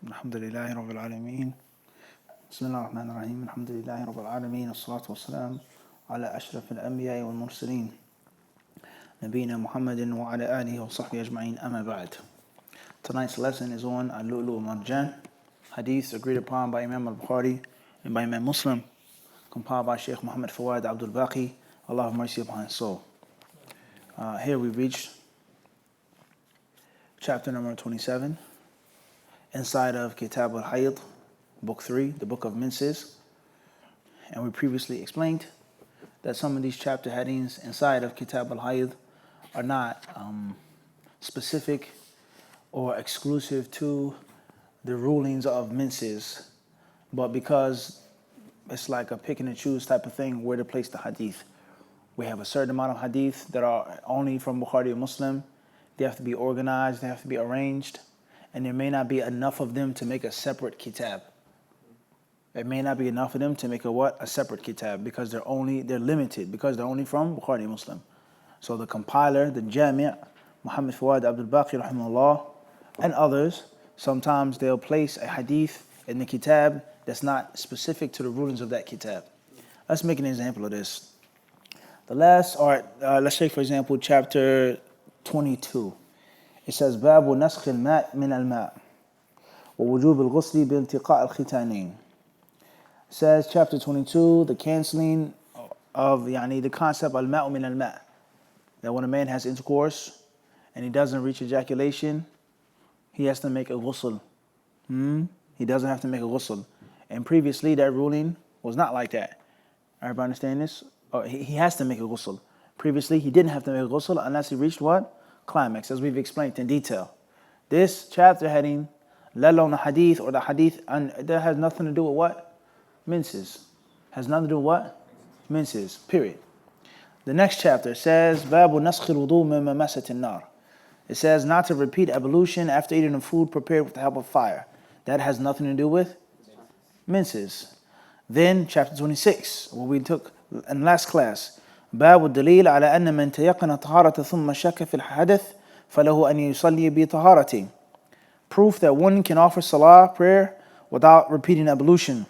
Alhamdulillahi Rabbil Alameen. Bismillah ar-Rahman ar-Rahim. Alhamdulillahi Rabbil Alameen. As-salatu was-salam ala ashraf al-anbiya wal-mursaleen. Nabiyyina Muhammadin wa ala alihi wa sahbihi ajma'in. Amma ba'd. Tonight's lesson is on wal-Marjan, Hadiths agreed upon by Imam al-Bukhari and by Imam Muslim, compiled by Sheikh Muhammad Fawad Abdul Baqi. Allah have mercy upon his soul. Here we reach chapter number 27 inside of Kitab al-Hayd, book 3, the book of menses. And we previously explained that some of these chapter headings inside of Kitab al-Hayd are not specific or exclusive to the rulings of menses, but because it's like a pick and choose type of thing where to place the hadith. We have a certain amount of hadith that are only from Bukhari and Muslim. They have to be organized, they have to be arranged, and there may not be enough of them to make a separate kitab. There may not be enough of them to make a separate kitab, because they're limited, because they're only from Bukhari and Muslim. So the compiler, the Jami', Muhammad Fawad Abdul Baqi rahimahullah, and others, sometimes they'll place a hadith in the kitab that's not specific to the rulings of that kitab. Let's make an example of this. Let's take for example chapter 22. It says, باب نسخ الماء من الماء ووجوب الغسل بانتقاء الختانين. It says chapter 22, the cancelling of the concept al-ma'u min al-ma', that when a man has intercourse and he doesn't reach ejaculation, he has to make a ghusl. He doesn't have to make a ghusl. And previously that ruling was not like that. Everybody understand this? He has to make a ghusl. Previously he didn't have to make a ghusl unless he reached what? Climax, as we've explained in detail. This chapter heading, let alone the hadith or the hadith, and that has nothing to do with what? Menses. Has nothing to do with what? Menses, period. The next chapter says, Babu naskh al-wudu min mamasat an-nar. It says not to repeat ablution after eating the food prepared with the help of fire. That has nothing to do with menses. Then chapter 26, what we took in last class, باب الدليل على أن من تيقن طهارة ثم شك في الحدث فله أن يصلي بطهارته. Proof that one can offer salah, prayer, without repeating ablution.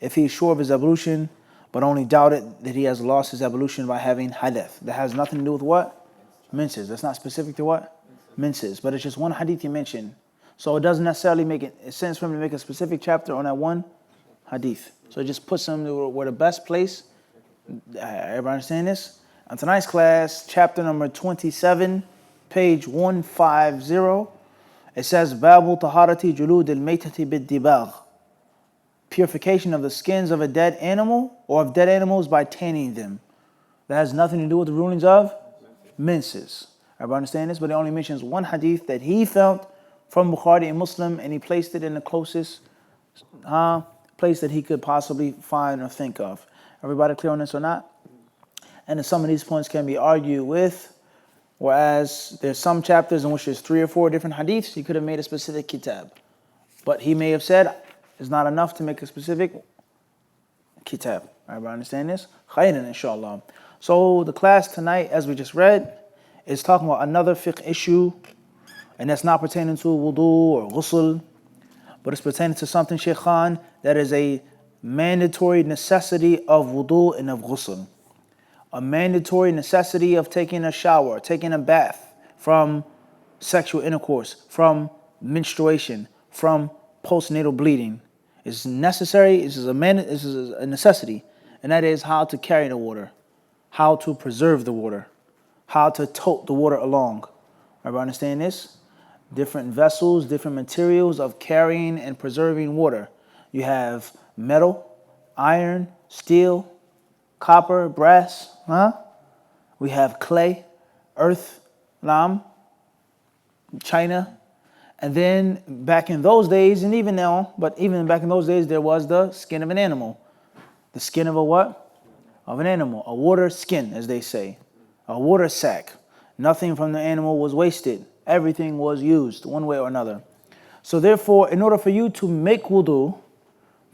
If he is sure of his ablution, but only doubted that he has lost his ablution by having hadith. That has nothing to do with what? Menses. That's not specific to what? Menses. But it's just one hadith you mentioned. So it doesn't necessarily make sense for him to make a specific chapter on that one hadith. So it just puts him where the best place. Everybody understand this? On tonight's class, chapter number 27, page 150, it says, Babu taharati julud al-maytati bid-dibagh. Purification of the skins of a dead animal or of dead animals by tanning them. That has nothing to do with the rulings of menses. Everybody understand this? But it only mentions one hadith that he found from Bukhari and Muslim, and he placed it in the closest place that he could possibly find or think of. Everybody clear on this or not? And some of these points can be argued with, whereas there's some chapters in which there's 3 or 4 different hadiths. He could have made a specific kitab, but he may have said it's not enough to make a specific kitab. Everybody understand this? Khayran, inshallah. So the class tonight, as we just read, is talking about another fiqh issue, and that's not pertaining to wudu or ghusl, but it's pertaining to something, Shaykh Khan, that is a mandatory necessity of wudu and of ghusl. A mandatory necessity of taking a shower, taking a bath from sexual intercourse, from menstruation, from postnatal bleeding. It's necessary, this is a necessity, and that is how to carry the water, how to preserve the water, how to tote the water along. Everybody understand this? Different vessels, different materials of carrying and preserving water. You have metal, iron, steel, copper, brass, We have clay, earth, china. And then back in those days, and even now, but even back in those days, there was the skin of an animal. The skin of a what? Of an animal. A water skin, as they say. A water sack. Nothing from the animal was wasted. Everything was used one way or another. So therefore, in order for you to make wudu,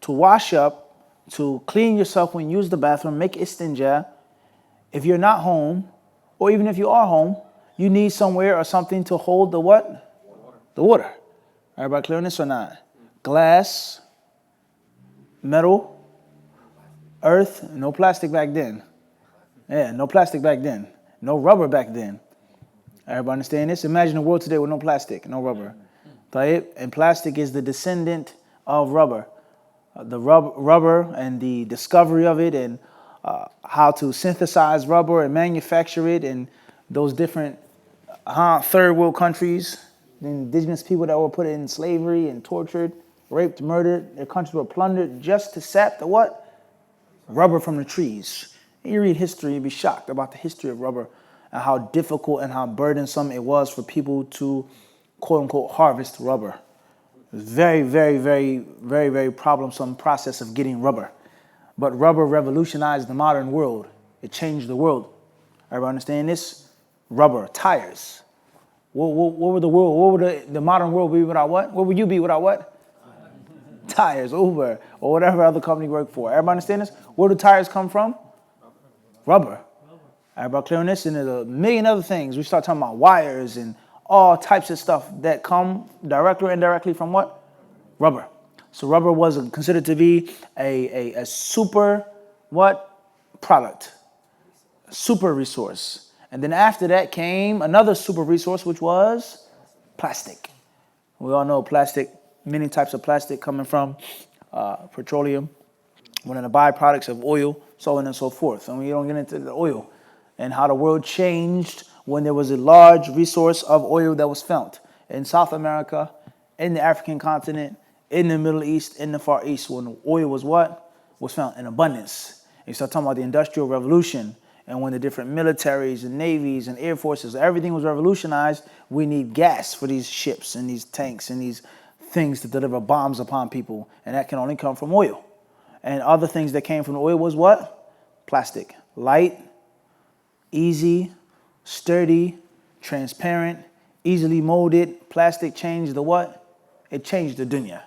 to wash up, to clean yourself when you use the bathroom, make istinja, if you're not home, or even if you are home, you need somewhere or something to hold the what? The water. Everybody clear on this or not? Glass, metal, earth, no plastic back then. Yeah, no plastic back then. No rubber back then. Everybody understand this? Imagine a world today with no plastic, no rubber. And plastic is the descendant of rubber. The rubber and the discovery of it, and how to synthesize rubber and manufacture it, and those different third world countries, the indigenous people that were put in slavery and tortured, raped, murdered, their countries were plundered just to sap the what? Rubber from the trees. And you read history, you'd be shocked about the history of rubber and how difficult and how burdensome it was for people to, quote unquote, harvest rubber. It was very, very, very, very, very problemsome process of getting rubber. But rubber revolutionized the modern world. It changed the world. Everybody understand this? Rubber, tires. What would the world, what would the modern world be without what? What would you be without what? Tires, Uber, or whatever other company you work for. Everybody understand this? Where do tires come from? Rubber. Everybody clear on this? And there's a million other things. We start talking about wires and all types of stuff that come directly or indirectly from what? Rubber. So rubber was considered to be a super what? Product. Super resource. And then after that came another super resource, which was plastic. We all know plastic, many types of plastic coming from petroleum, one of the byproducts of oil, so on and so forth. And we don't get into the oil and how the world changed when there was a large resource of oil that was found in South America, in the African continent, in the Middle East, in the Far East, when oil was what? Was found in abundance. And you start talking about the Industrial Revolution, and when the different militaries and navies and air forces, everything was revolutionized, we need gas for these ships and these tanks and these things to deliver bombs upon people. And that can only come from oil. And other things that came from the oil was what? Plastic. Light, easy, sturdy, transparent, easily molded. Plastic changed the what? It changed the dunya.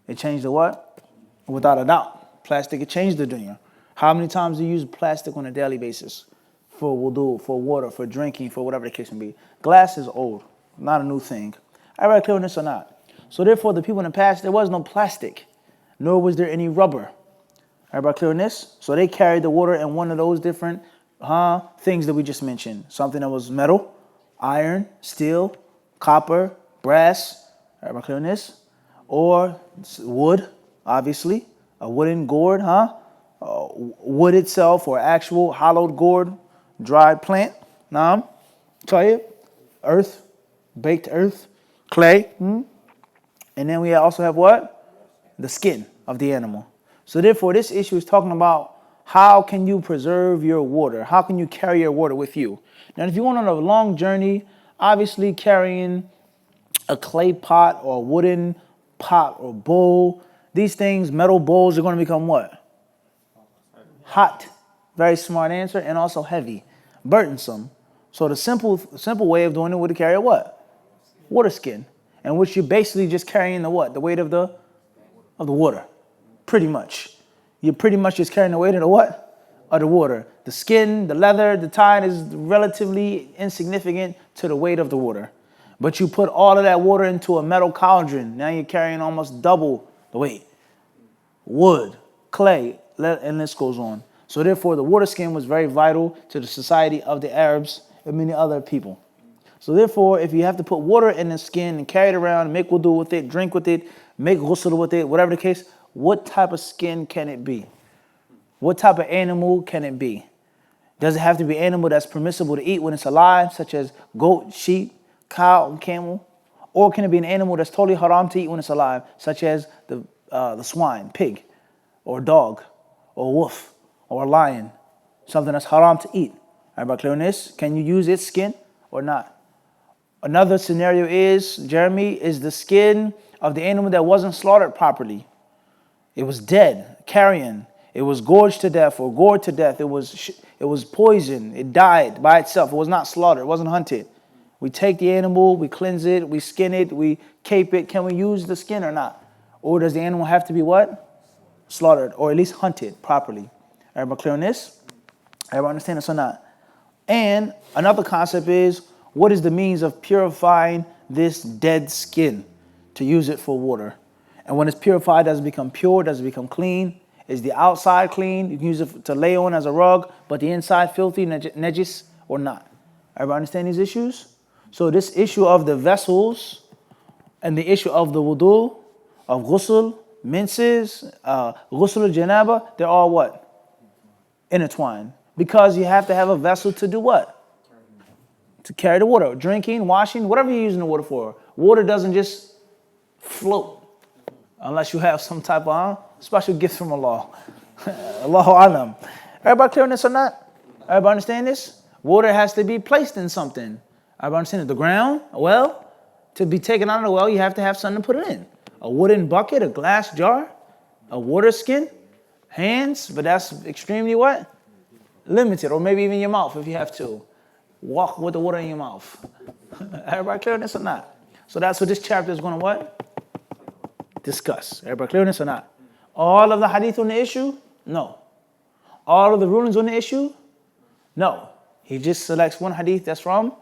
It changed the what? Without a doubt. Plastic, it changed the dunya. How many times do you use plastic on a daily basis? For wudu, for water, for drinking, for whatever the case may be. Glass is old, not a new thing. Everybody clear on this or not? So therefore, the people in the past, there was no plastic, nor was there any rubber. Everybody clear on this? So they carried the water in one of those different things that we just mentioned. Something that was metal, iron, steel, copper, brass. Everybody clear on this? Or wood, obviously. A wooden gourd, wood itself, or actual hollowed gourd, dried plant. Earth, baked earth, clay. And then we also have what? The skin of the animal. So therefore, this issue is talking about how can you preserve your water? How can you carry your water with you? Now, if you're going on a long journey, obviously carrying a clay pot or a wooden pot or bowl, these things, metal bowls, are going to become what? Hot. Very smart answer. And also heavy. Burdensome. So the simple way of doing it would to carry a what? Water skin. And which you're basically just carrying the what? The weight of the water. Pretty much. You're pretty much just carrying the weight of the what? Of the water. The skin, the leather, the tide is relatively insignificant to the weight of the water. But you put all of that water into a metal cauldron. Now you're carrying almost double the weight. Wood, clay, and this goes on. So therefore, the water skin was very vital to the society of the Arabs and many other people. So therefore, if you have to put water in the skin and carry it around, make wudu with it, drink with it, make ghusl with it, whatever the case, what type of skin can it be? What type of animal can it be? Does it have to be an animal that's permissible to eat when it's alive, such as goat, sheep, cow, and camel? Or can it be an animal that's totally haram to eat when it's alive, such as the swine, pig, or dog, or wolf, or lion, something that's haram to eat? Everybody clear on this? Can you use its skin or not? Another scenario is, Jeremy, is the skin of the animal that wasn't slaughtered properly. It was dead, carrion. It was gorged to death or gored to death. It was poisoned. It died by itself. It was not slaughtered. It wasn't hunted. We take the animal, we cleanse it, we skin it, we cape it. Can we use the skin or not? Or does the animal have to be what? Slaughtered, or at least hunted properly. Everybody clear on this? Everybody understand this or not? And another concept is, what is the means of purifying this dead skin? to use it for water. And when it's purified, does it become pure? Does it become clean? Is the outside clean? You can use it to lay on as a rug, but the inside filthy, najis, or not? Everybody understand these issues? So this issue of the vessels and the issue of the wudu, of ghusl, minces, ghusl al-janaba, they're all what? Intertwined. Because you have to have a vessel to do what? To carry the water. Drinking, washing, whatever you're using the water for. Water doesn't just float unless you have some type of special gift from Allah. Allahu alam. Everybody clear on this or not? Everybody understand this? Water has to be placed in something. Everybody understand it? The ground, a well, to be taken out of the well, you have to have something to put it in. A wooden bucket, a glass jar, a water skin, hands, but that's extremely what? Limited, or maybe even your mouth if you have to. Walk with the water in your mouth. Everybody clear on this or not? So that's what this chapter is going to what? Discuss. Everybody clear on this or not? All of the hadith on the issue? No. All of the rulings on the issue? No. He just selects one hadith that's from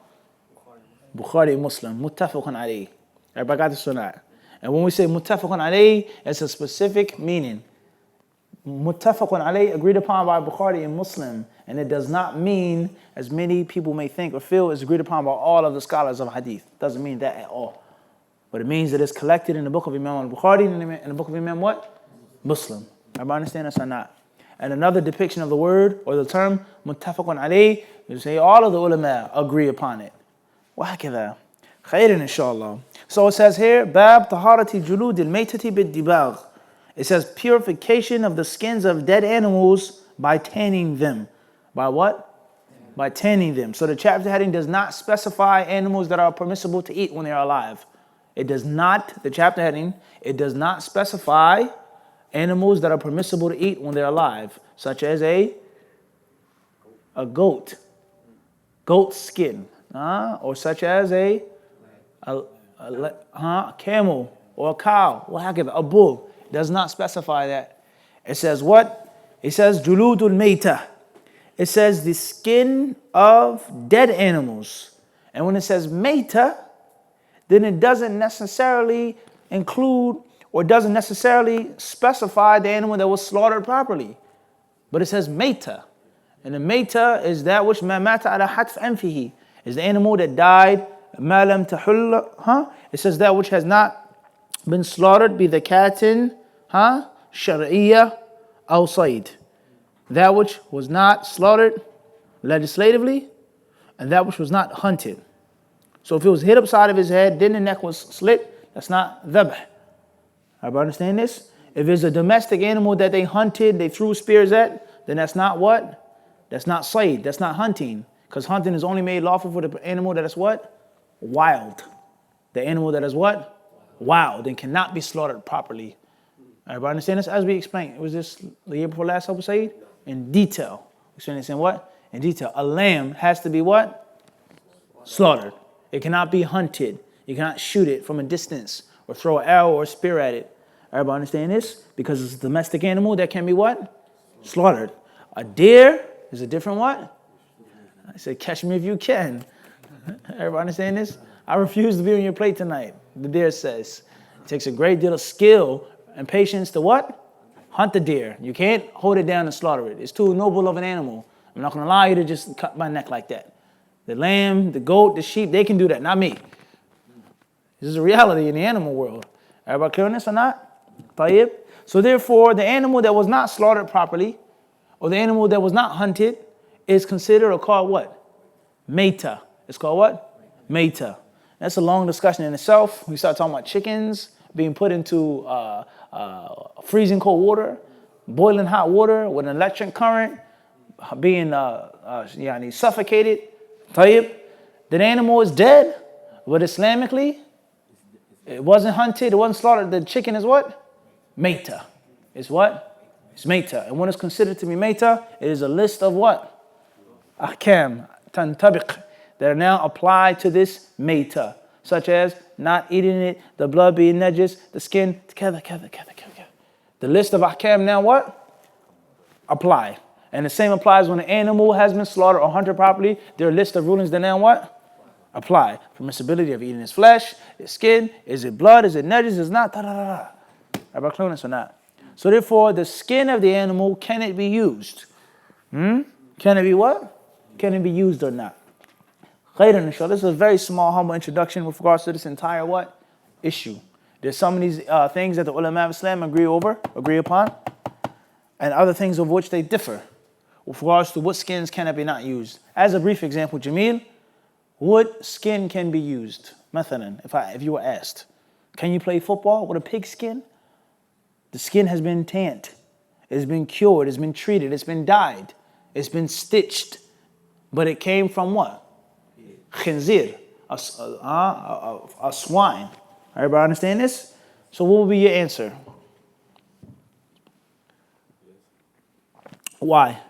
Bukhari and Muslim. Muttafaqun alayh. Everybody got this or not? And when we say muttafaqun alayh, it's a specific meaning. Muttafaqun alayh, agreed upon by Bukhari and Muslim. And it does not mean, as many people may think or feel, it's agreed upon by all of the scholars of hadith. It doesn't mean that at all. But it means that it's collected in the book of Imam al-Bukhari and in the book of Imam what? Muslim. Everybody understand this or not? And another depiction of the word or the term muttafaqun alayh, you say all of the ulama agree upon it. وهكذا. خير inshallah. So it says here, Bab taharati julud al-maytati bid-dibagh. It says purification of the skins of dead animals by tanning them. By what? By tanning them. So the chapter heading does not specify animals that are permissible to eat when they are alive. It does not, the chapter heading, it does not specify animals that are permissible to eat when they're alive, such as a goat, goat skin, or such as a camel or a cow, a bull. It does not specify that. It says what? It says juludul mayta. It says the skin of dead animals. And when it says mayta, then it doesn't necessarily include or doesn't necessarily specify the animal that was slaughtered properly. But it says mayta. And the mayta is that which ma mata ala hatf anfihi, is the animal that died ma lam tahull, It says that which has not been slaughtered be the katin, shar'iyya aw sayd. That which was not slaughtered legislatively and that which was not hunted. So if it was hit upside of his head, then the neck was slit, that's not dhabh. Everybody understand this? If it's a domestic animal that they hunted, they threw spears at, then that's not what? That's not sayd, that's not hunting. Because hunting is only made lawful for the animal that is what? Wild. The animal that is what? Wild and cannot be slaughtered properly. Everybody understand this? As we explained, it was this the year before last, Abu Said? In detail. We understand what? In detail. A lamb has to be what? Slaughtered. It cannot be hunted. You cannot shoot it from a distance or throw an arrow or a spear at it. Everybody understand this? Because it's a domestic animal that can be what? Slaughtered. A deer is a different what? I said, catch me if you can. Everybody understand this? I refuse to be on your plate tonight, the deer says. It takes a great deal of skill and patience to what? Hunt the deer. You can't hold it down and slaughter it. It's too noble of an animal. I'm not going to allow you to just cut my neck like that. The lamb, the goat, the sheep, they can do that, not me. This is a reality in the animal world. Everybody clear on this or not? Tayyib. So therefore, the animal that was not slaughtered properly, or the animal that was not hunted, is considered or called what? Mayta. It's called what? Mayta. That's a long discussion in itself. We start talking about chickens being put into freezing cold water, boiling hot water with an electric current, being suffocated. Tayyib. The animal is dead, but Islamically, it wasn't hunted, it wasn't slaughtered. The chicken is what? Mayta. It's what? It's mayta. And when it's considered to be mayta, it is a list of what? Ahkam, tantabiq, that are now applied to this mayta, such as not eating it, the blood being najis, the skin, together. The list of ahkam now what? Apply. And the same applies when an animal has been slaughtered or hunted properly. There are a list of rulings that now what? apply. Permissibility of eating its flesh, its skin. Is it blood? Is it najis? Is it not? About clearness or not? So therefore, the skin of the animal, can it be used? Can it be what? Can it be used or not? Khairan, inshallah. This is a very small, humble introduction with regards to this entire what? Issue. There's some of these things that the ulama of Islam agree upon, and other things of which they differ with regards to what skins can and be not used. As a brief example, Jamil, what skin can be used? Mathalan, if you were asked, can you play football with a pig skin? The skin has been tanned, it's been cured, it's been treated, it's been dyed, it's been stitched, but it came from what? Khinzir, a swine. Everybody understand this? So what will be your answer? Why?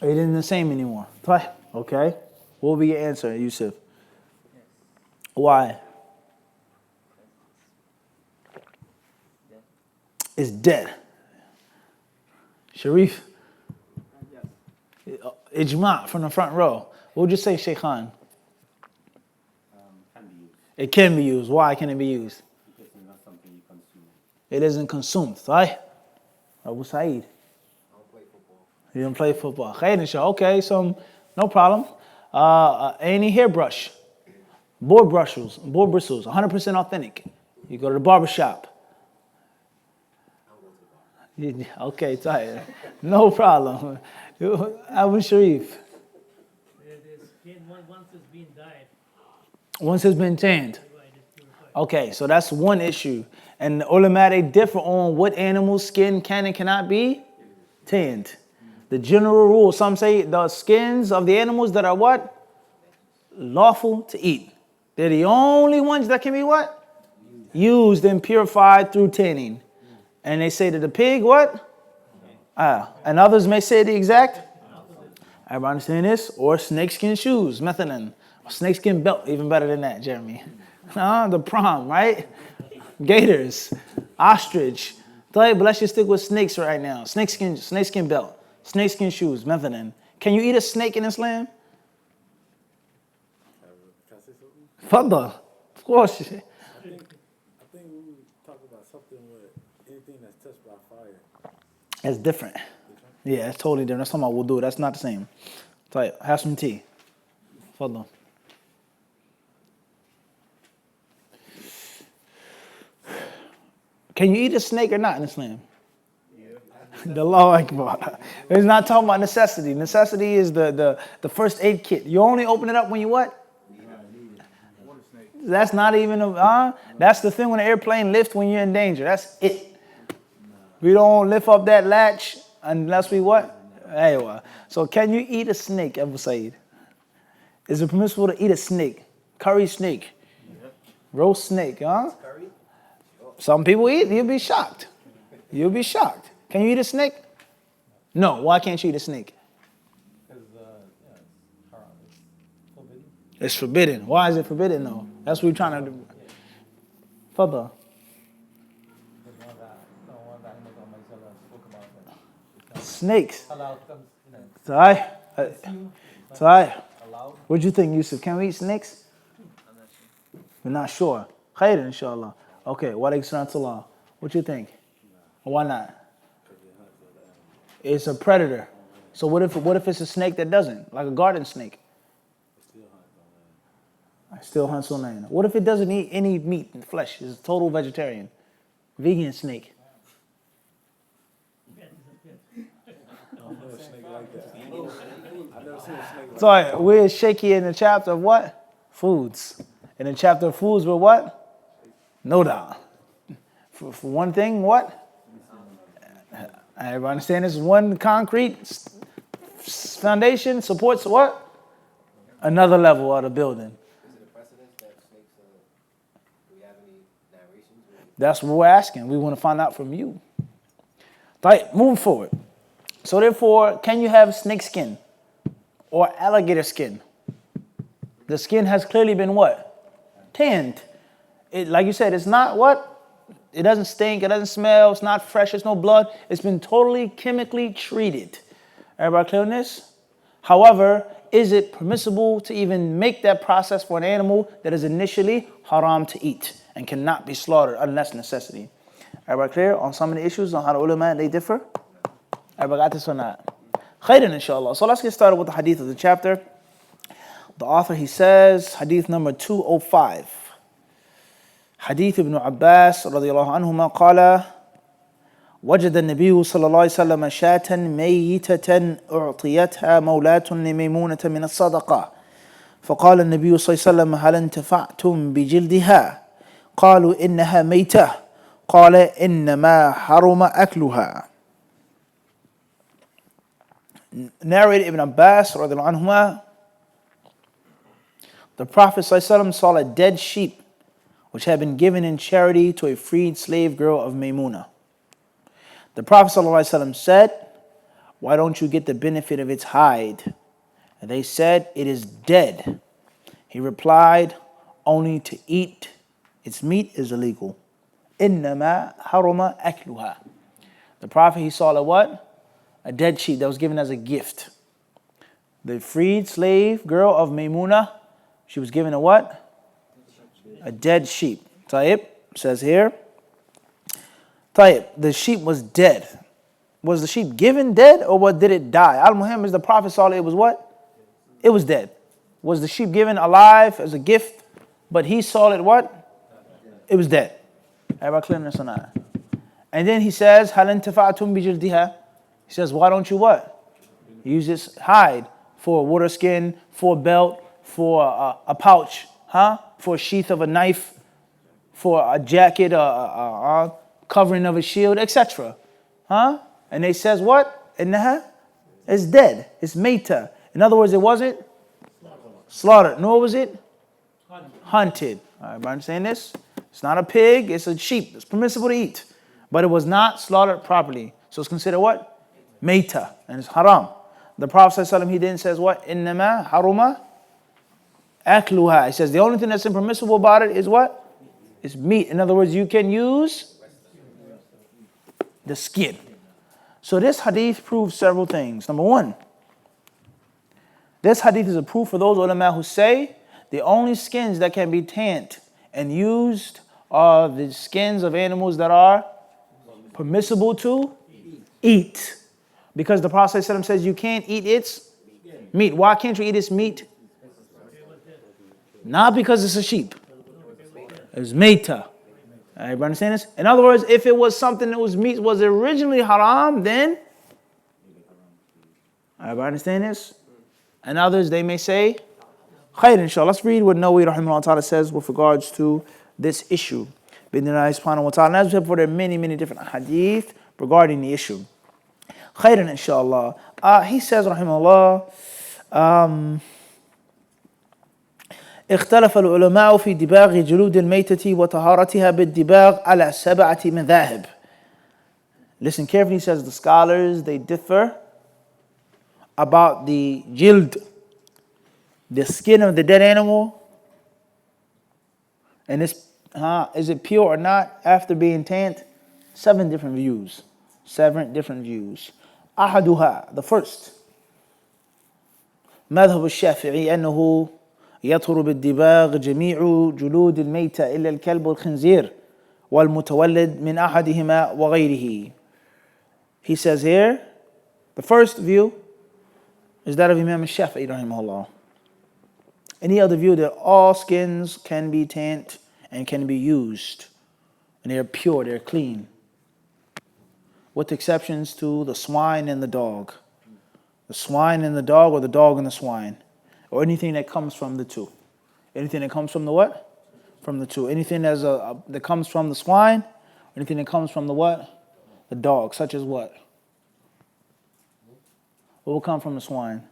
It isn't the same anymore. Okay. What will be your answer, Yusuf? Why? It's dead. Sharif? Ijma from the front row. What would you say, Sheikh Khan? Can be used. It can be used. Why can it be used? Because it's not something you consume. It isn't consumed. Right? Abu Saeed? I don't play football. You don't play football. Khair, inshallah. Okay, so no problem. Any hairbrush, board bristles, 100% authentic. You go to the barber shop. Okay, tired. No problem. Abu Sharif. The skin, once it's been dyed. Once it's been tanned. Okay, so that's one issue. And the ulama, they differ on what animal's skin can and cannot be tanned. The general rule, some say the skins of the animals that are what? Lawful to eat. They're the only ones that can be what? Used and purified through tanning. And they say that the pig, what? And others may say the exact. Everybody understand this? Or snakeskin shoes, methanin. Or snakeskin belt, even better than that, Jeremy. The prom, right? Gators, ostrich. But let's just stick with snakes right now. Snakeskin belt, snakeskin shoes, methanin. Can you eat a snake in Islam? Can I say something? Fadda. Of course. I think when we talk about something with anything that's touched by fire. It's different. Yeah, it's totally different. That's talking about wudu. That's not the same. Type, have some tea. Fadda. Can you eat a snake or not in Islam? The Allahu Akbar. It's not talking about necessity. Necessity is the first aid kit. You only open it up when you what? That's not even that's the thing when the airplane lifts when you're in danger. That's it. We don't lift up that latch unless we what? Anyway. So can you eat a snake, Abu Saeed? Is it permissible to eat a snake? Curry snake. Roast snake, huh? Some people eat, you'll be shocked. You'll be shocked. Can you eat a snake? No. Why can't you eat a snake? Because it's haram. It's forbidden. It's forbidden. Why is it forbidden though? That's what we're trying to do. Further. There's one that Imam spoke about. Snakes. Halal comes, Sai. allowed. What do you think, Yusuf? Can we eat snakes? We're not sure. Khair, inshallah. Okay, wa alaikum salam. What do you think? Why not? It's a predator. So what if it's a snake that doesn't? Like a garden snake? Still hunts on land. What if it doesn't eat any meat and flesh? It's a total vegetarian. Vegan snake. So we're shaky in the chapter of what? Foods. In the chapter of foods, we're what? No doubt. For one thing, what? Everybody understand this? One concrete foundation supports what? Another level of the building. Is it a precedent that snakes, do we have any narrations? That's what we're asking. We want to find out from you. Right, moving forward. So therefore, can you have snake skin or alligator skin? The skin has clearly been what? Tanned. It, like you said, it's not what? It doesn't stink, it doesn't smell, it's not fresh, there's no blood. It's been totally chemically treated. Everybody clear on this? However, is it permissible to even make that process for an animal that is initially haram to eat and cannot be slaughtered unless necessity? Everybody clear on some of the issues on how the ulama they differ? Everybody got this or not? Khairan, inshallah. So let's get started with the hadith of the chapter. The author, he says, hadith number 205. Hadith ibn Abbas radiyallahu anhuma qala وجد النبي صلى الله عليه وسلم شاة ميتة أعطيتها مولاة لميمونة من الصدقة فقال النبي صلى الله عليه وسلم هل انتفعتم بجلدها قالوا إنها ميتة قال إنما حرم أكلها. Narrated Ibn Abbas رضي الله عنهما, the Prophet صلى الله عليه وسلم saw a dead sheep which had been given in charity to a freed slave girl of Maymuna. The Prophet ﷺ said, why don't you get the benefit of its hide? And they said, it is dead. He replied, only to eat its meat is illegal. إِنَّمَا حَرُمَ أَكْلُهَا. The Prophet, he saw a what? A dead sheep that was given as a gift. The freed slave girl of Maymuna, she was given a what? A dead sheep. Tayyib says here, Tayyib, the sheep was dead. Was the sheep given dead or what, did it die? Al-Muhim is the Prophet saw it was what? It was dead. Was the sheep given alive as a gift, but he saw it what? It was dead. Everybody clear this or not? And then he says, هَلْ انْتَفَعْتُمْ بِجِلْدِهَا. He says, why don't you what? Use this hide for a water skin, for a belt, for a pouch, for a sheath of a knife, for a jacket, covering of a shield, etc. And they says what? Innaha is dead. It's meita. In other words, it wasn't slaughtered. Nor was it hunted. All right, everybody understand this? It's not a pig, it's a sheep. It's permissible to eat. But it was not slaughtered properly. So it's considered what? Meita. And it's haram. The Prophet ﷺ, he then says what? Innama haruma akluha. He says the only thing that's impermissible about it is what? It's meat. In other words, you can use the skin. So this hadith proves several things. Number one, this hadith is a proof for those ulama who say the only skins that can be tanned and used are the skins of animals that are permissible to eat. Because the Prophet ﷺ says you can't eat its meat. Why can't you eat its meat? Not because it's a sheep. It's meita. Everybody understand this? In other words, if it was something that was meat, was originally haram, then everybody understand this? And others, they may say, Khair, inshallah. Let's read what Nawawi rahimahullah ta'ala says with regards to this issue. Bidnillah subhanahu wa ta'ala. And as we said before, there are many, many different hadith regarding the issue. Khair, inshallah. He says, rahimahullah, اختلف العلماء في دباغ جلود الميتة وطهارتها بالدباغ على 7 مذاهب. Listen carefully, he says the scholars, they differ about the jild, the skin of the dead animal, and is it pure or not after being tanned? 7 different views. 7 different views. أحدها, the first, مذهب الشافعي أنه يطهر بالدباغ جميع جلود الميتة إلا الكلب والخنزير والمتولد من أحدهما وغيره. He says here, the first view is that of Imam al-Shafi'i rahimahullah. Any other view that all skins can be tanned and can be used, and they're pure, they're clean, with exceptions to the swine and the dog. The swine and the dog, or the dog and the swine. Or anything that comes from the two. Anything that comes from the what? From the two. Anything that comes from the swine, anything that comes from the what? The dog, such as what? What will come from the swine?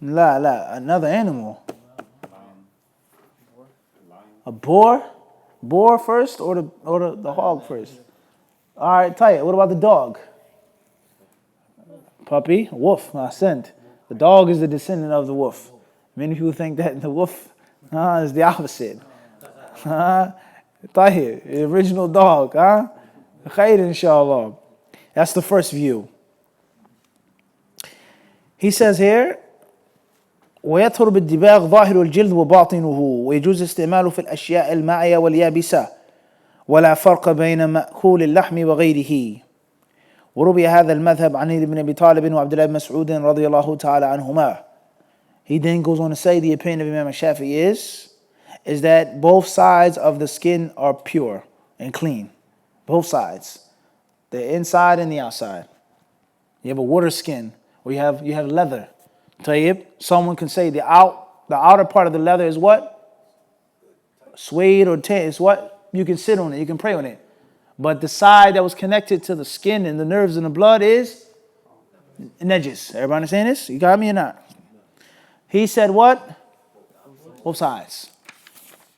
Another animal. A boar? Boar first or the hog first? All right, tell you. What about the dog? Puppy? Wolf. Sent. The dog is the descendant of the wolf. Many people think that the wolf is the opposite. Tahir, the original dog. Khair, inshallah. That's the first view. He says here, ويطهر بالدباغ ظاهر الجلد وباطنه ويجوز استعماله في الأشياء المائية واليابسة ولا فرق بين مأكول اللحم وغيره. وروي هذا المذهب عن ابن أبي طالب وعبد الله بن مسعود رضي الله تعالى عنهما. He then goes on to say the opinion of Imam Shafi'i is that both sides of the skin are pure and clean. Both sides. The inside and the outside. You have a water skin or you have leather. Tayyib, someone can say the outer part of the leather is what? Suede or tan is what? You can sit on it, you can pray on it. But the side that was connected to the skin and the nerves and the blood is najis. Everybody understand this? You got me or not? He said what? Both sides.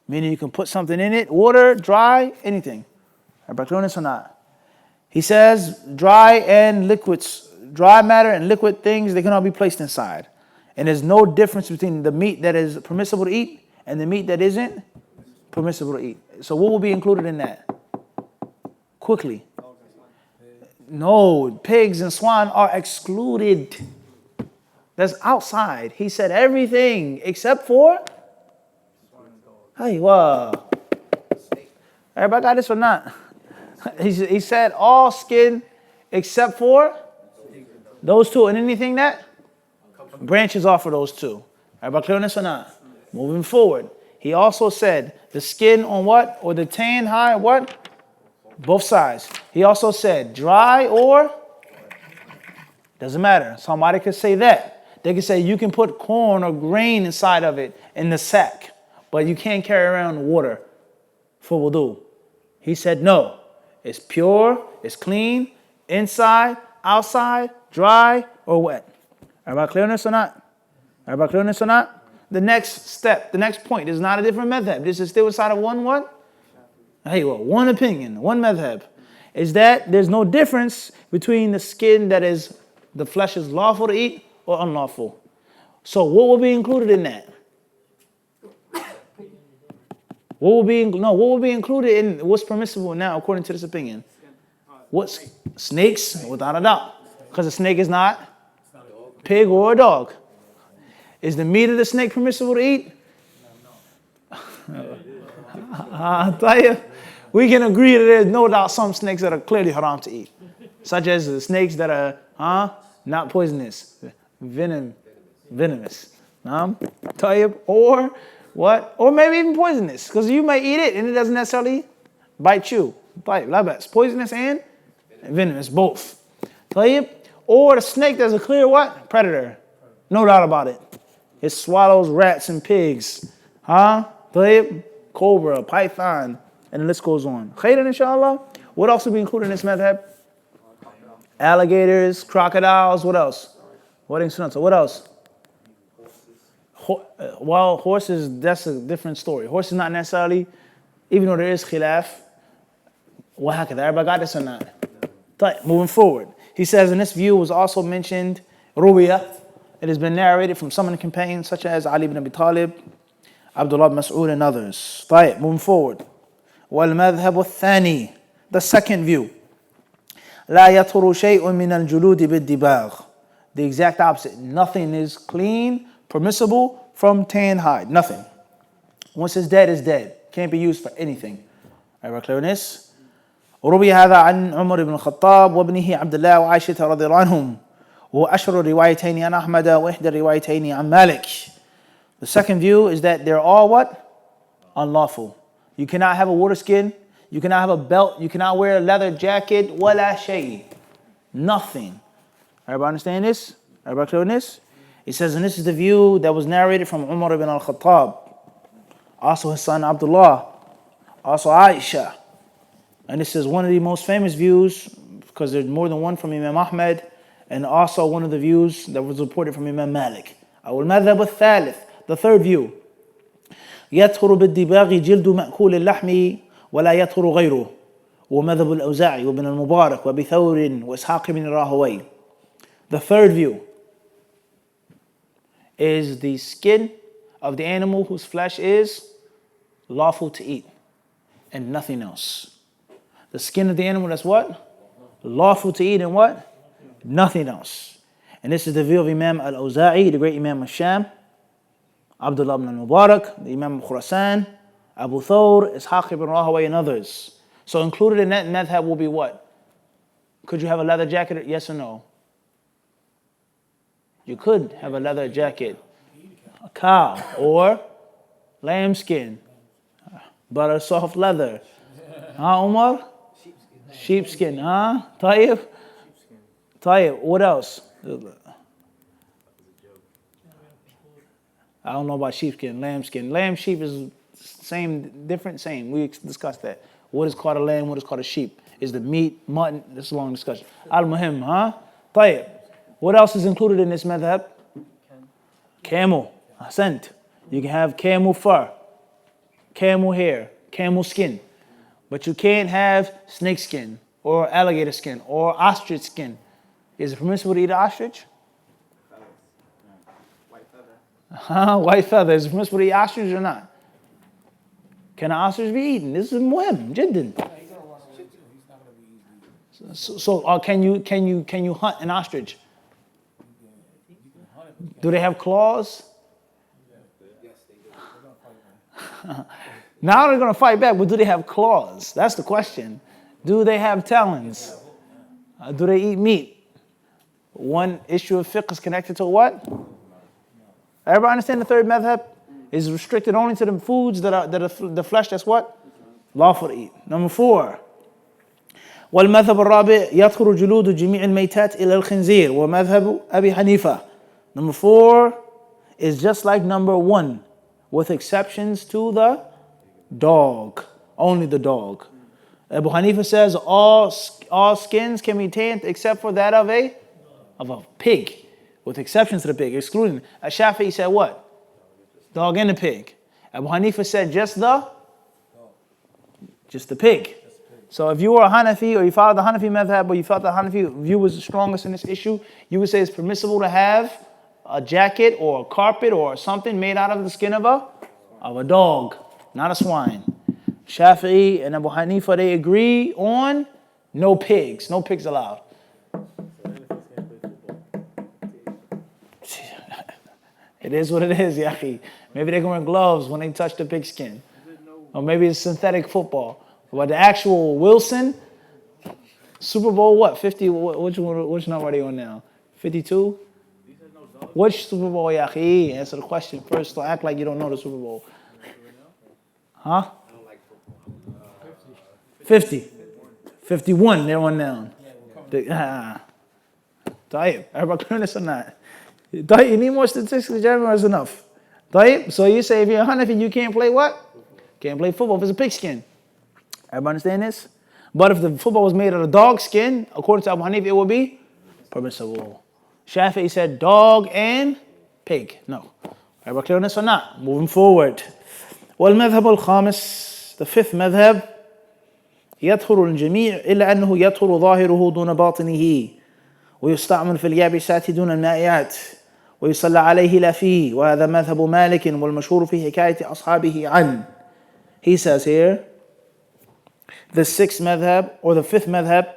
Meaning you can put something in it, water, dry, anything. Everybody clear on this or not? He says dry and liquids, dry matter and liquid things, they can all be placed inside. And there's no difference between the meat that is permissible to eat and the meat that isn't permissible to eat. So what will be included in that? Quickly. No, pigs and swine are excluded. That's outside. He said everything except for wow. Everybody got this or not? He said all skin except for those two, and anything that branches off of those two. Everybody clear on this or not? Moving forward. He also said the skin on what? Or the tan hide what? Both sides. He also said dry or doesn't matter. Somebody could say that. They could say you can put corn or grain inside of it in the sack, but you can't carry around water for wudu. He said no. It's pure, it's clean, inside, outside, dry, or wet. Everybody clear on this or not? Everybody clear on this or not? The next step, the next point is not a different madhab. This is still inside of one what? One opinion, one madhab. Is that there's no difference between the skin that is, the flesh is lawful to eat or unlawful. So what will be included in that? What will be included in what's permissible now according to this opinion? What's snakes? Without a doubt. Because a snake is not pig or a dog. Is the meat of the snake permissible to eat? We can agree that there's no doubt some snakes that are clearly haram to eat. Such as the snakes that are not poisonous, venomous. Or what? Or maybe even poisonous, because you may eat it and it doesn't necessarily bite you. Poisonous and venomous, both. Or the snake that's a clear what? Predator. No doubt about it. It swallows rats and pigs. Cobra, python, and the list goes on. Khairan, inshallah. What else will be included in this madhab? Alligators, crocodiles, what else? What else? Well, horses, that's a different story. Horses not necessarily, even though there is khilaf. Everybody got this or not? Moving forward. He says, in this view was also mentioned ruwiyah. It has been narrated from some of the companions such as Ali ibn Abi Talib, Abdullah ibn Mas'ud and others. Moving forward. وَالْمَذْهَبُ الثَّانِي. The second view. لَا يَطْهُرُ شَيْءٌ مِنَ الْجُلُودِ بِالدِّبَاغِ. The exact opposite. Nothing is clean, permissible from tan hide. Nothing. Once it's dead. Can't be used for anything. Everybody clear on this? وروي هذا عن عمر بن الخطاب وابنه عبد الله وعائشة رضي الله عنهم وأشهر الروايتين عن أحمد وإحدى الروايتين عن مالك. The second view is that they're all what? Unlawful. You cannot have a water skin. You cannot have a belt. You cannot wear a leather jacket. ولا شيء. Nothing. Everybody understand this? Everybody clear on this? He says, and this is the view that was narrated from Umar ibn al-Khattab. Also his son Abdullah. Also Aisha. And this is one of the most famous views because there's more than one from Imam Ahmed, and also one of the views that was reported from Imam Malik. وَالْمَذْهَبُ الثَّالِث. The third view. يَطْهُرُ بِالدِّبَاغِ جِلْدُ مَأْكُولِ اللَّحْمِ وَلَا يَطْهُرُ غَيْرُهُ وَمَذْهَبُ الْأَوْزَاعِ وَابْنِ الْمُبَارَكِ وَبِثَوْرٍ وَإِسْحَاقِ بْنِ رَاهَوَيْهِ. The third view is the skin of the animal whose flesh is lawful to eat and nothing else. The skin of the animal that's what? Lawful to eat and what? Nothing else. And this is the view of Imam al-Awza'i, the great Imam al-Sham, Abdullah ibn al-Mubarak, the Imam al-Khurasan, Abu Thawr, Ishaq ibn Rahaway, and others. So included in that madhab will be what? Could you have a leather jacket? Yes or no? You could have a leather jacket. A cow or lambskin. Butter soft leather. Huh, Umar? Sheepskin. Huh? Tayyib? Tayyib. What else? I don't know about sheepskin, lambskin. Lamb, sheep is same, different, same. We discussed that. What is called a lamb? What is called a sheep? Is the meat, mutton? This is a long discussion. Al-Muhim, huh? Tayyib. What else is included in this madhab? Camel. Ahsant. You can have camel fur, camel hair, camel skin. But you can't have snake skin or alligator skin or ostrich skin. Is it permissible to eat an ostrich? White feather. White feather. Is it permissible to eat ostrich or not? Can an ostrich be eaten? This is muhim, jiddan. So can you hunt an ostrich? Do they have claws? Yes, they do. Now they're going to fight back, but do they have claws? That's the question. Do they have talons? Do they eat meat? One issue of fiqh is connected to what? Everybody understand the third madhab? Is restricted only to the foods that are the flesh that's what? Lawful to eat. Number 4. والمذهب الرابع يدخل جلود جميع الميتات إلى الخنزير ومذهب أبي حنيفة. Number 4 is just like number 1, with exceptions to the dog. Only the dog. Abu Hanifa says all skins can be tanned except for that of a pig, with exceptions to the pig, excluding. Shafi'i said what? Dog and the pig. Abu Hanifa said just the pig. So if you were a Hanafi or you followed the Hanafi madhab or you felt the Hanafi view was the strongest in this issue, you would say it's permissible to have a jacket or a carpet or something made out of the skin of a dog, not a swine. Shafi'i and Abu Hanifa, they agree on no pigs allowed. It is what it is, Yaki. Maybe they can wear gloves when they touch the pig skin. Or maybe it's synthetic football. But the actual Wilson, Super Bowl what? 50, which number are they on now? 52? Which Super Bowl, Yaki? Answer the question first. Don't act like you don't know the Super Bowl. Huh? I don't like football. 50. 51, they're on now. Tayyip, everybody clear this or not? Tayyip, you need more statistics, Jeremy, or is enough? Tayyip, so you say if you're a Hanafi, you can't play what? Can't play football if it's a pigskin. Everybody understand this? But if the football was made out of dog skin, according to Abu Hanifa, it would be permissible. Shafi'i said dog and pig. No. Everybody clear on this or not? Moving forward. والمذهب الخامس, the 5th madhab, يدخل الجميع إلا أنه يدخل ظاهره دون باطنه ويستعمل في اليابسات دون المائعات ويصلى عليه لا فيه وهذا مذهب مالك والمشهور في حكاية أصحابه عنه. He says here, the 6th madhab or the 5th madhab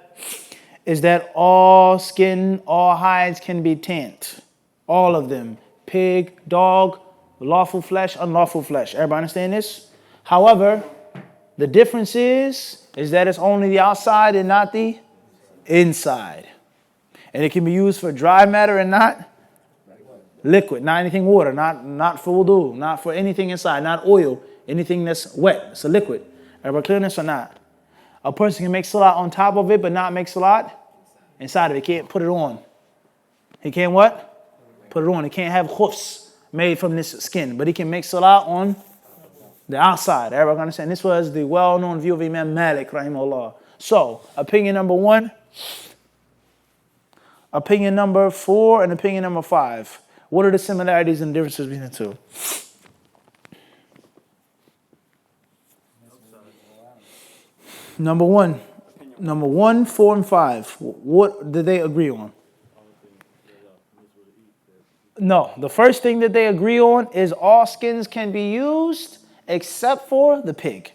is that all skin, all hides can be tanned. All of them. Pig, dog, lawful flesh, unlawful flesh. Everybody understand this? However, the difference is that it's only the outside and not the inside. And it can be used for dry matter and not liquid, not anything water, not for wudu, not for anything inside, not oil, anything that's wet. It's a liquid. Everybody clear this or not? A person can make salat on top of it, but not make salat inside of it. He can't put it on. He can't what? Put it on. He can't have khufs made from this skin, but he can make salat on the outside. Everybody understand? This was the well-known view of Imam Malik, rahimahullah. So, opinion number 1, opinion number 4, and opinion number 5. What are the similarities and differences between the two? Number 1, 4, and 5. What did they agree on? No, the first thing that they agree on is all skins can be used except for the pig.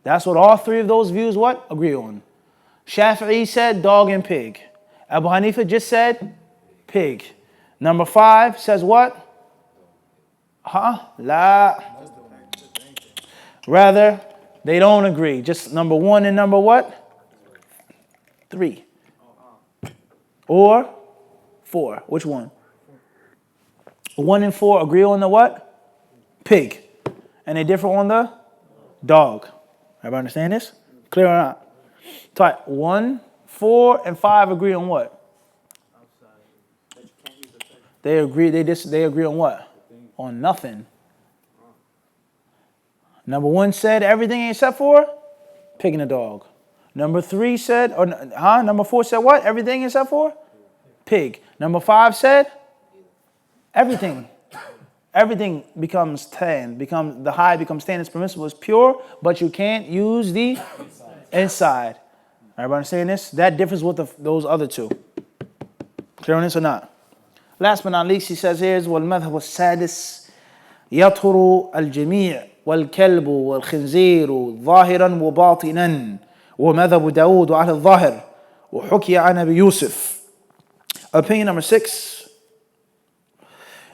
That's what all 3 of those views what? Agree on. Shafi'i said dog and pig. Abu Hanifa just said Pig. Number 5 says what? La. Rather, they don't agree. Just number 1 and number what? 3. Or 4. Which one? 1 and 4 agree on the what? Pig. And they differ on the dog. Everybody understand this? Clear or not? Type 1, 4, and 5 agree on what? They agree. They agree on what? On nothing. Number 1 said everything except for pig and a dog. Number 3 said, number 4 said what? Everything except for pig. Number 5 said everything. Everything becomes tan. The hide becomes tan. It's permissible. It's pure, but you can't use the inside. Everybody understand this? That differs with those other 2. Clear on this or not? Last but not least, he says here is وَالْمَذْهَبُ السَّادِسِ يَطْهُرُ الْجَمِيعُ وَالْكَلْبُ وَالْخِنْزِيرُ ظَاهِرًا وَبَاطِنًا وَمَذْهَبُ دَاوُودُ وَأَهْلِ الظَّاهِرِ وَحُكِيَ عَنْ أَبِي يُوسُف. Opinion number 6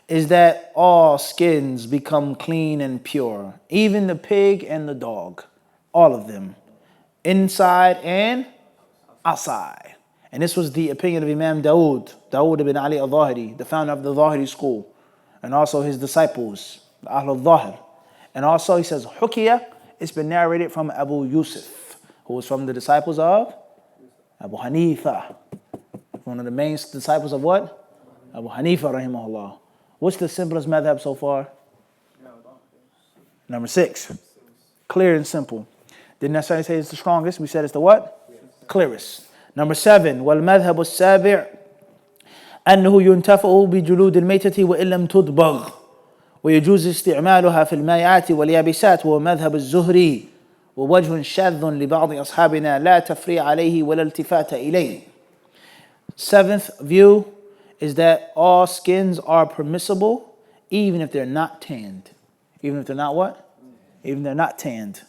is that all skins become clean and pure. Even the pig and the dog. All of them. Inside and outside. And this was the opinion of Imam Dawood ibn Ali al-Zahiri, the founder of the Zahiri school. And also his disciples, the Ahl al-Zahir. And also he says, Hukiya, it's been narrated from Abu Yusuf, who was from the disciples of Abu Hanifa. One of the main disciples of what? Abu Hanifa, rahimahullah. What's the simplest madhab so far? Number 6. Clear and simple. Didn't necessarily say it's the strongest. We said it's the what? Clearest. Number 7. وَالْمَذْهَبُ السَّابِعُ أنه ينتفع بجلود الميتة وإن لم تدبغ ويجوز استعمالها في المائعات واليابسات ومذهب الزهري ووجه شاذ لبعض أصحابنا لا تفريع عليه ولا التفات إليه. 7th view is that all skins are permissible even if they're not tanned. Even if they're not what? Even if they're not tanned.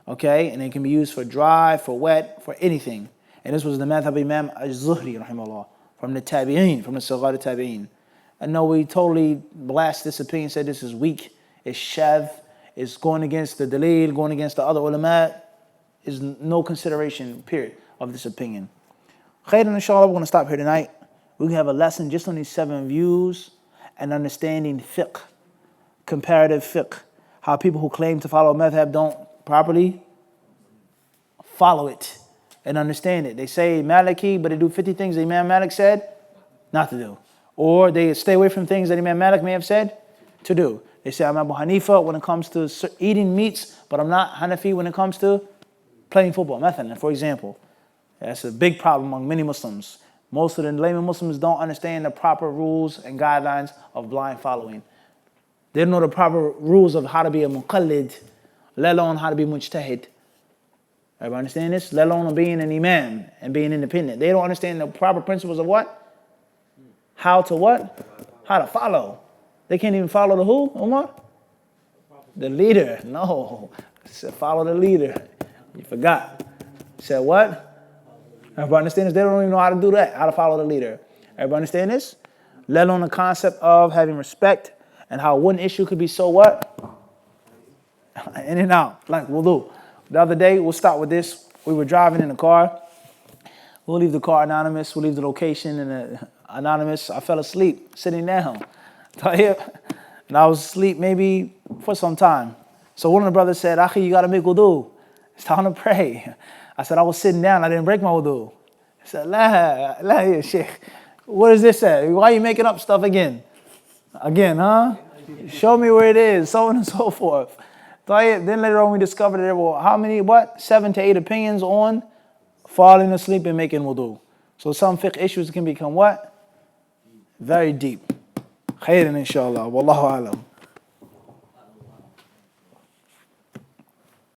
Okay? And they can be used for dry, for wet, for anything. And this was the madhab Imam al-Zuhri, rahimahullah, from the tabi'een, from the Saghar tabi'een. I know we totally blast this opinion, said this is weak, it's shadh, it's going against the dalil, going against the other ulama. Is no consideration, period, of this opinion. Khairan, inshallah, we're going to stop here tonight. We can have a lesson just on these 7 views and understanding fiqh, comparative fiqh, how people who claim to follow madhab don't properly follow it and understand it. They say Maliki, but they do 50 things that Imam Malik said not to do. Or they stay away from things that Imam Malik may have said to do. They say, I'm Abu Hanifa when it comes to eating meats, but I'm not Hanafi when it comes to playing football. Mathalan, for example. That's a big problem among many Muslims. Most of the layman Muslims don't understand the proper rules and guidelines of blind following. They don't know the proper rules of how to be a muqallid, let alone how to be mujtahid. Everybody understand this? Let alone being an imam and being independent. They don't understand the proper principles of what? How to what? How to follow. They can't even follow the who or what? The leader. No. I said follow the leader. You forgot. I said what? Everybody understand this? They don't even know how to do that, how to follow the leader. Everybody understand this? Let alone the concept of having respect and how one issue could be so what? In and out, like wudu. The other day, we'll start with this. We were driving in a car. We'll leave the car anonymous. We'll leave the location anonymous. I fell asleep sitting down. And I was asleep maybe for some time. So one of the brothers said, Akhi, you got to make wudu. It's time to pray. I said, I was sitting down. I didn't break my wudu. He said, La, Sheikh. What is this at? Why are you making up stuff again? Again, huh? Show me where it is, so on and so forth. Then later on we discovered there were how many, 7 to 8 opinions on falling asleep and making wudu. So some fiqh issues can become what? Very deep. Khairan inshallah. Wallahu alam.